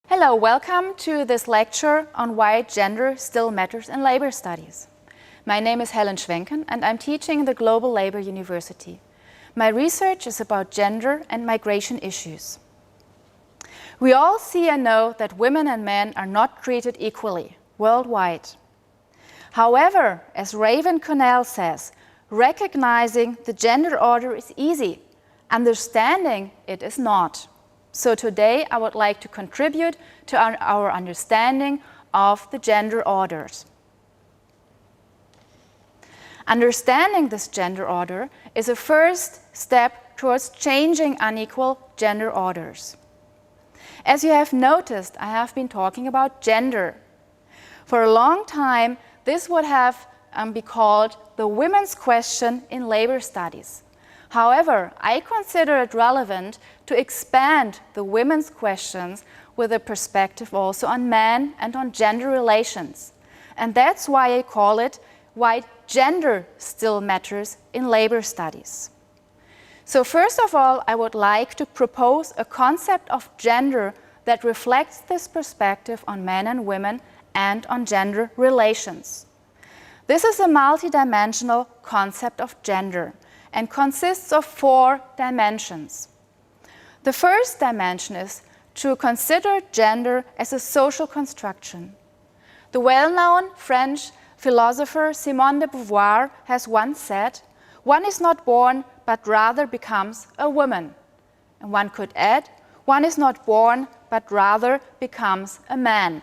Hello, welcome to this lecture on why gender still matters in labor studies. My name is Helen Schwenken and I'm teaching in the Global Labor University. My research is about gender and migration issues. We all see and know that women and men are not treated equally worldwide. However, as Raven Connell says, recognizing the gender order is easy, understanding it is not. So today I would like to contribute to our understanding of the gender orders. Understanding this gender order is a first step towards changing unequal gender orders. As you have noticed, I have been talking about gender. For a long time, this would have been called the women's question in labor studies. However, I consider it relevant to expand the women's questions with a perspective also on men and on gender relations. And that's why I call it Why Gender Still Matters in Labor Studies. So first of all, I would like to propose a concept of gender that reflects this perspective on men and women and on gender relations. This is a multidimensional concept of gender and consists of 4 dimensions. The first dimension is to consider gender as a social construction. The well-known French philosopher Simone de Beauvoir has once said, "One is not born, but rather becomes a woman." And one could add, "One is not born, but rather becomes a man."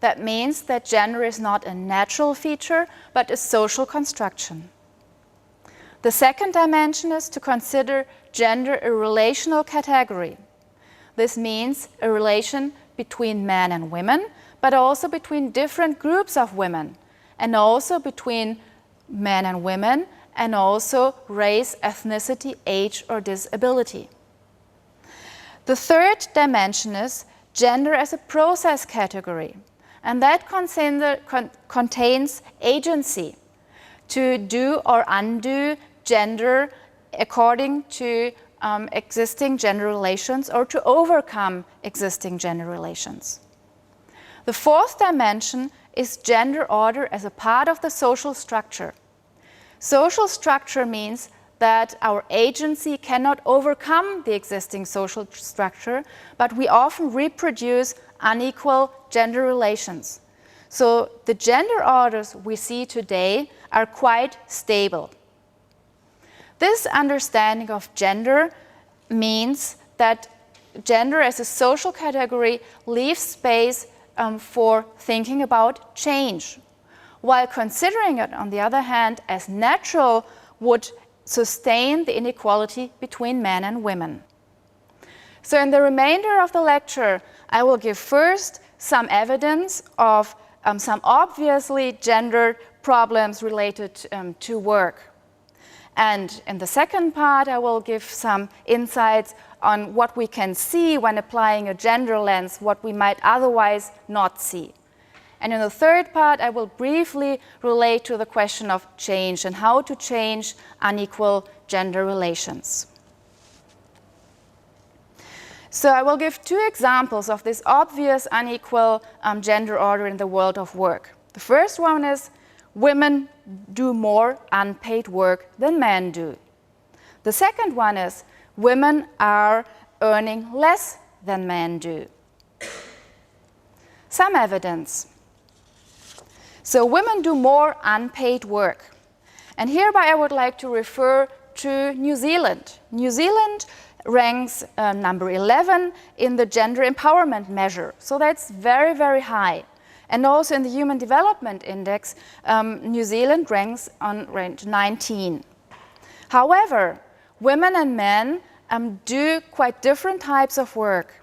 That means that gender is not a natural feature, but a social construction. The second dimension is to consider gender a relational category. This means a relation between men and women, but also between different groups of women, and also between men and women, and also race, ethnicity, age, or disability. The third dimension is gender as a process category, and that contains agency to do or undo gender according to existing gender relations or to overcome existing gender relations. The fourth dimension is gender order as a part of the social structure. Social structure means that our agency cannot overcome the existing social structure, but we often reproduce unequal gender relations. So the gender orders we see today are quite stable. This understanding of gender means that gender as a social category leaves space for thinking about change, while considering it, on the other hand, as natural would sustain the inequality between men and women. So in the remainder of the lecture, I will give first some evidence of some obviously gendered problems related to work. And in the second part, I will give some insights on what we can see when applying a gender lens, what we might otherwise not see. And in the third part, I will briefly relate to the question of change and how to change unequal gender relations. So I will give 2 examples of this obvious unequal gender order in the world of work. The first one is women do more unpaid work than men do. The second one is women are earning less than men do. Some evidence. So women do more unpaid work. And hereby I would like to refer to New Zealand. New Zealand ranks number 11 in the gender empowerment measure. So that's very, very high. And also in the Human Development Index, New Zealand ranks on rank 19. However, women and men do quite different types of work.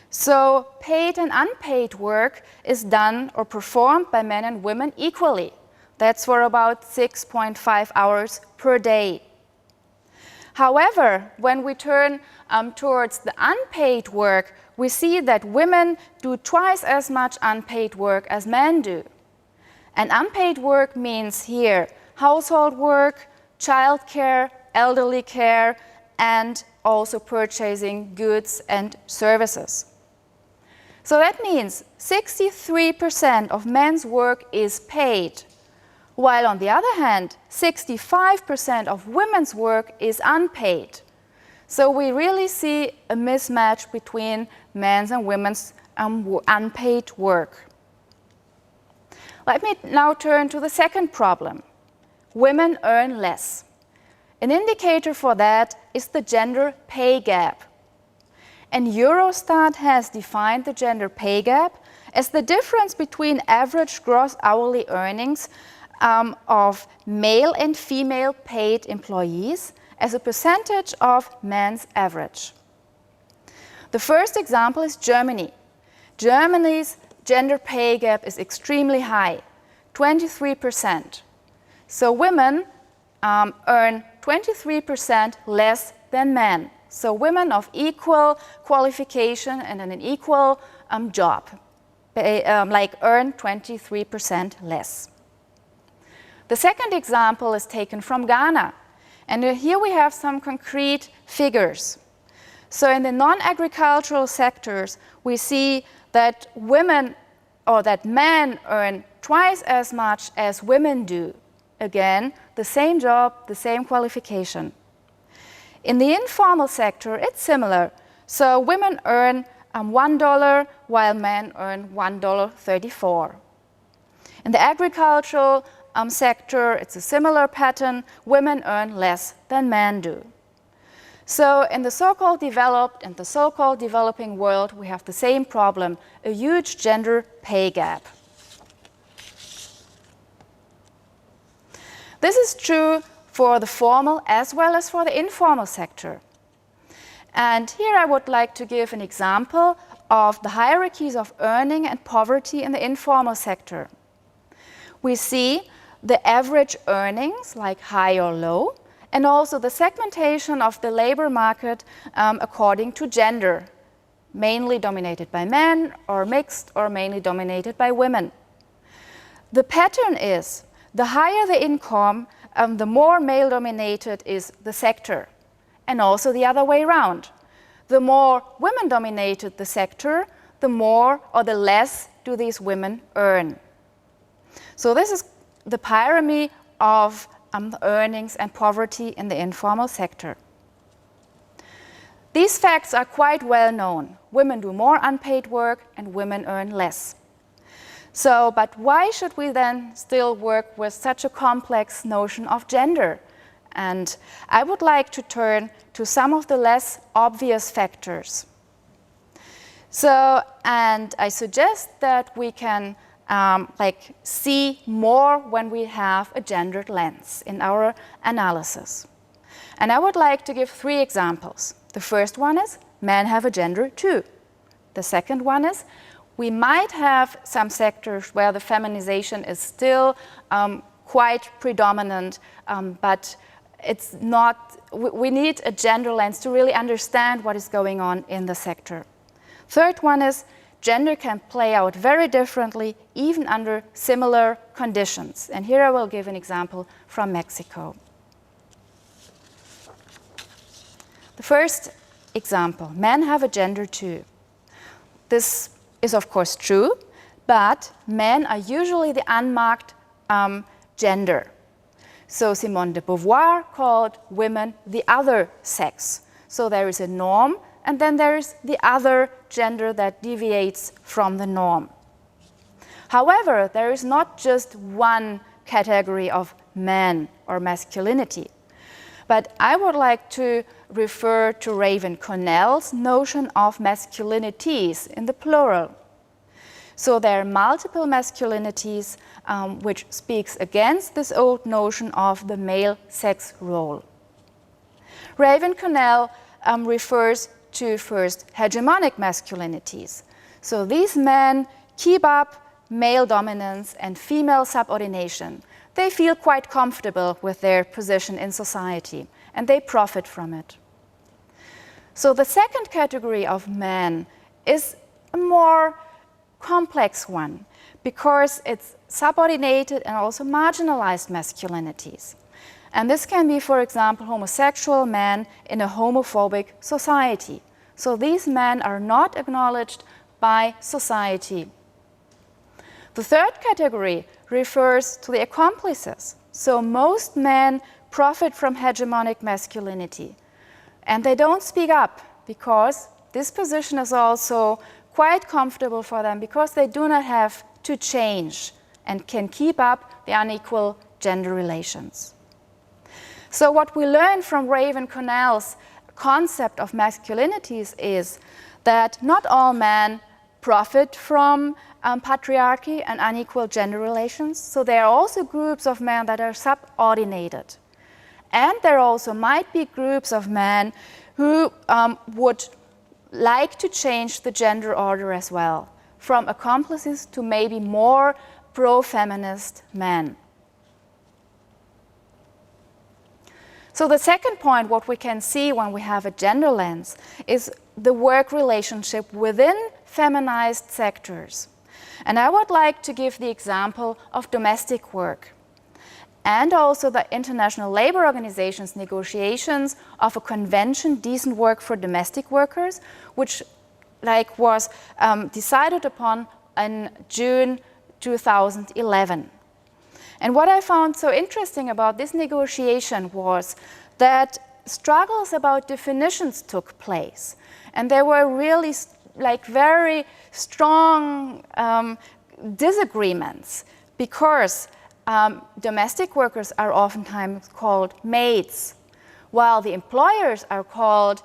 So paid and unpaid work is done or performed by men and women equally. That's for about 6.5 hours per day. However, when we turn towards the unpaid work, we see that women do twice as much unpaid work as men do. And unpaid work means here household work, childcare, elderly care, and also purchasing goods and services. So that means 63% of men's work is paid, while on the other hand, 65% of women's work is unpaid. So we really see a mismatch between men's and women's unpaid work. Let me now turn to the second problem. Women earn less. An indicator for that is the gender pay gap. And Eurostat has defined the gender pay gap as the difference between average gross hourly earnings of male and female paid employees as a percentage of men's average. The first example is Germany. Germany's gender pay gap is extremely high, 23%. So women earn 23% less than men. So women of equal qualification and in an equal job earn 23% less. The second example is taken from Ghana. And here we have some concrete figures. So in the non-agricultural sectors, we see that women or that men earn twice as much as women do. Again, the same job, the same qualification. In the informal sector, it's similar. So women earn $1 while men earn $1.34. In the agricultural sector, it's a similar pattern. Women earn less than men do. So in the so-called developed and the so-called developing world, we have the same problem, a huge gender pay gap. This is true for the formal as well as for the informal sector. And here I would like to give an example of the hierarchies of earning and poverty in the informal sector. We see the average earnings, like high or low, and also the segmentation of the labor market according to gender, mainly dominated by men or mixed or mainly dominated by women. The pattern is the higher the income, the more male-dominated is the sector, and also the other way around. The more women-dominated the sector, the more or the less do these women earn. So this is the pyramid of earnings and poverty in the informal sector. These facts are quite well known. Women do more unpaid work and women earn less. So, but why should we then still work with such a complex notion of gender? And I would like to turn to some of the less obvious factors. So, and I suggest that we can see more when we have a gendered lens in our analysis. And I would like to give 3 examples. The first one is men have a gender too. The second one is we might have some sectors where the feminization is still quite predominant, but it's not, we need a gender lens to really understand what is going on in the sector. Third one is gender can play out very differently, even under similar conditions. And here I will give an example from Mexico. The first example, men have a gender too. This is of course true, but men are usually the unmarked gender. So Simone de Beauvoir called women the other sex. So there is a norm, and then there is the other gender that deviates from the norm. However, there is not just one category of man or masculinity. But I would like to refer to Raven Connell's notion of masculinities in the plural. So there are multiple masculinities which speaks against this old notion of the male sex role. Raven Connell refers to first hegemonic masculinities. So these men keep up male dominance and female subordination. They feel quite comfortable with their position in society and they profit from it. So the second category of men is a more complex one because it's subordinated and also marginalized masculinities. And this can be, for example, homosexual men in a homophobic society. So these men are not acknowledged by society. The third category refers to the accomplices. So most men profit from hegemonic masculinity, and they don't speak up because this position is also quite comfortable for them because they do not have to change and can keep up the unequal gender relations. So what we learn from Raven Connell's concept of masculinities is that not all men profit from patriarchy and unequal gender relations. So there are also groups of men that are subordinated. And there also might be groups of men who would like to change the gender order as well, from accomplices to maybe more pro-feminist men. So the second point, what we can see when we have a gender lens, is the work relationship within feminized sectors. And I would like to give the example of domestic work and also the International Labour Organization's negotiations of a convention, Decent Work for Domestic Workers, which was decided upon in June 2011. And what I found so interesting about this negotiation was that struggles about definitions took place. And there were really very strong disagreements because domestic workers are oftentimes called maids, while the employers are called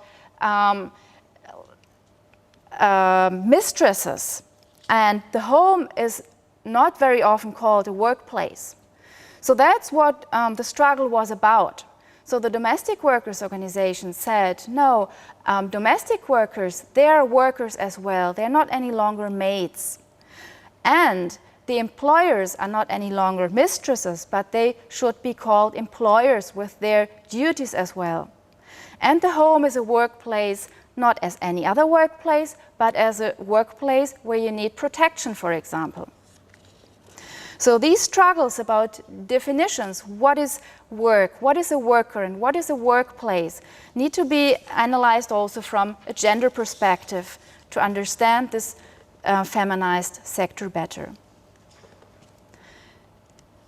mistresses, and the home is not very often called a workplace. So that's what the struggle was about. So the domestic workers organization said, no, domestic workers, they are workers as well. They're not any longer maids. And the employers are not any longer mistresses, but they should be called employers with their duties as well. And the home is a workplace, not as any other workplace, but as a workplace where you need protection, for example. So these struggles about definitions, what is work, what is a worker, and what is a workplace, need to be analyzed also from a gender perspective to understand this feminized sector better.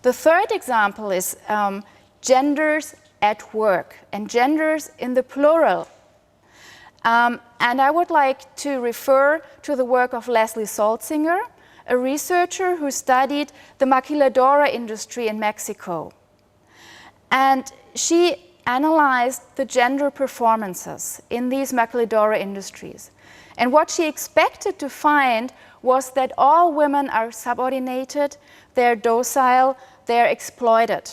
The third example is genders at work, and genders in the plural. And I would like to refer to the work of Leslie Saltzinger, a researcher who studied the maquiladora industry in Mexico. And she analyzed the gender performances in these maquiladora industries. And what she expected to find was that all women are subordinated, they're docile, they're exploited.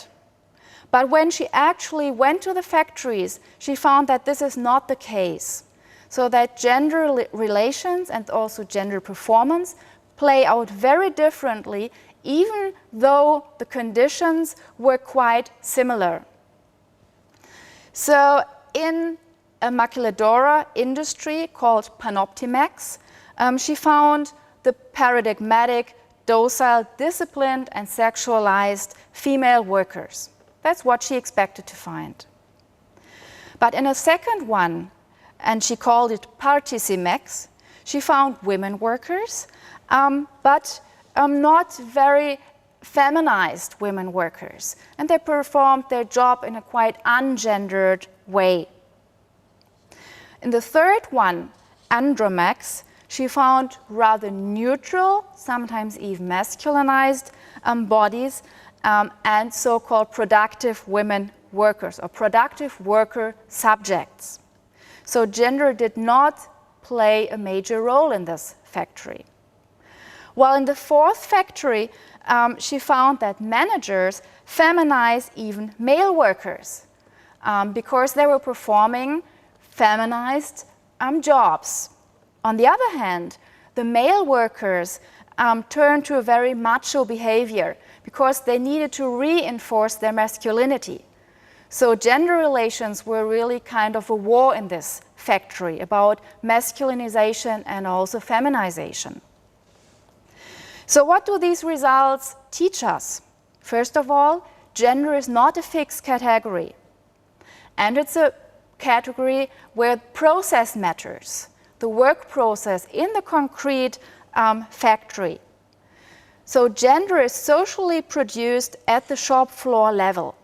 But when she actually went to the factories, she found that this is not the case. So that gender relations and also gender performance play out very differently, even though the conditions were quite similar. So in a maquiladora industry called Panoptimex, she found the paradigmatic, docile, disciplined, and sexualized female workers. That's what she expected to find. But in a second one, and she called it Particimex, she found women workers, but not very feminized women workers. And they performed their job in a quite ungendered way. In the third one, Andromex, she found rather neutral, sometimes even masculinized bodies, and so-called productive women workers, or productive worker subjects. So gender did not play a major role in this factory. While in the fourth factory, she found that managers feminize even male workers because they were performing feminized jobs. On the other hand, the male workers turned to a very macho behavior because they needed to reinforce their masculinity. So gender relations were really kind of a war in this factory about masculinization and also feminization. So what do these results teach us? First of all, gender is not a fixed category. And it's a category where process matters. the work process in the concrete factory. So gender is socially produced at the shop floor level.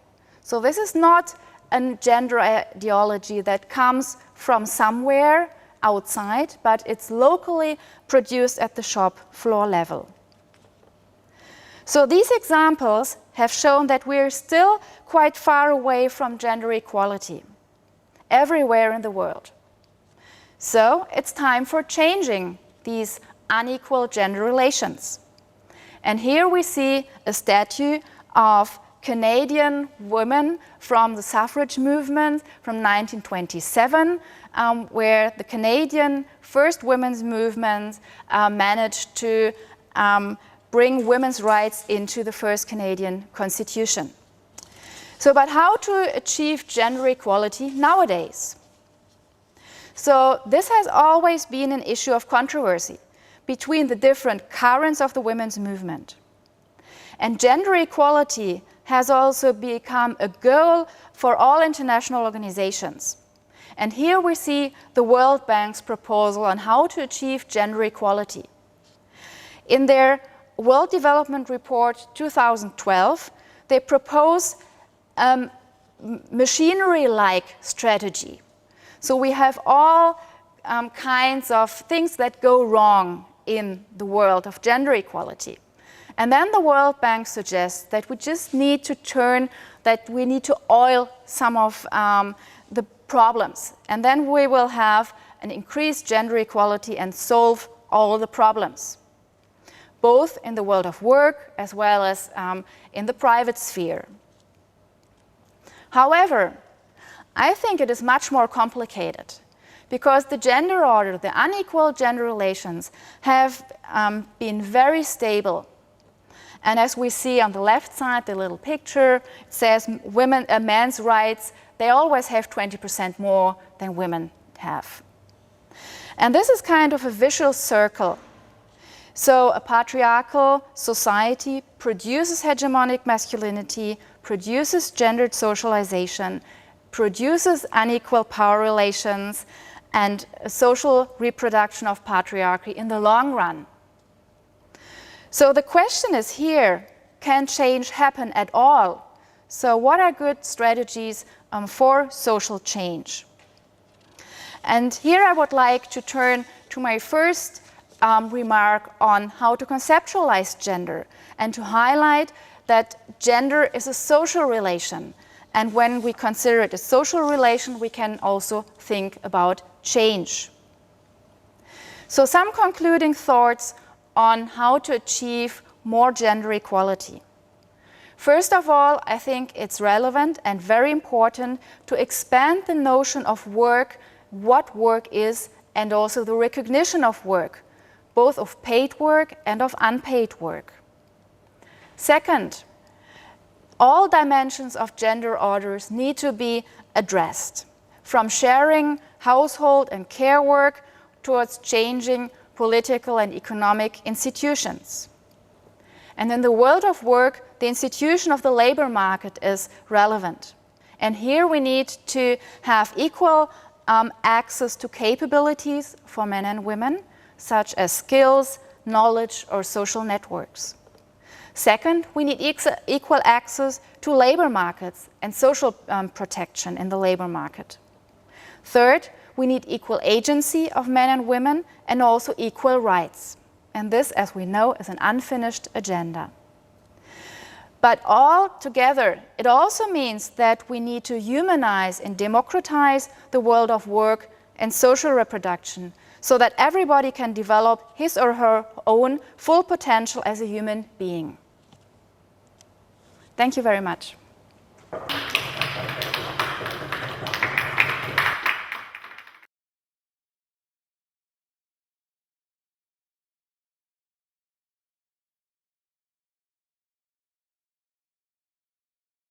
So this is not a gender ideology that comes from somewhere outside, but it's locally produced at the shop floor level. So these examples have shown that we're still quite far away from gender equality everywhere in the world. So it's time for changing these unequal gender relations. And here we see a statue of Canadian women from the suffrage movement from 1927, where the Canadian first women's movement managed to bring women's rights into the first Canadian Constitution. So, but how to achieve gender equality nowadays? So this has always been an issue of controversy between the different currents of the women's movement. And gender equality has also become a goal for all international organizations. And here we see the World Bank's proposal on how to achieve gender equality. In their World Development Report 2012, they propose a machinery-like strategy. So we have all kinds of things that go wrong in the world of gender equality. And then the World Bank suggests that we just need to we need to oil some of the problems. And then we will have an increased gender equality and solve all the problems, both in the world of work as well as in the private sphere. However, I think it is much more complicated because the gender order, the unequal gender relations have been very stable. And as we see on the left side, the little picture, it says men's rights, they always have 20% more than women have. And this is kind of a vicious circle. So a patriarchal society produces hegemonic masculinity, produces gendered socialization, produces unequal power relations, and a social reproduction of patriarchy in the long run. So the question is here, can change happen at all? So what are good strategies for social change? And here I would like to turn to my first remark on how to conceptualize gender and to highlight that gender is a social relation. And when we consider it a social relation, we can also think about change. So some concluding thoughts on how to achieve more gender equality. First of all, I think it's relevant and very important to expand the notion of work, what work is, and also the recognition of work, both of paid work and of unpaid work. Second, all dimensions of gender orders need to be addressed, from sharing household and care work towards changing political and economic institutions. And in the world of work, the institution of the labor market is relevant. And here we need to have equal access to capabilities for men and women, such as skills, knowledge, or social networks. Second, we need equal access to labor markets and social protection in the labor market. Third, we need equal agency of men and women and also equal rights. And this, as we know, is an unfinished agenda. But all together, it also means that we need to humanize and democratize the world of work and social reproduction so that everybody can develop his or her own full potential as a human being. Thank you very much.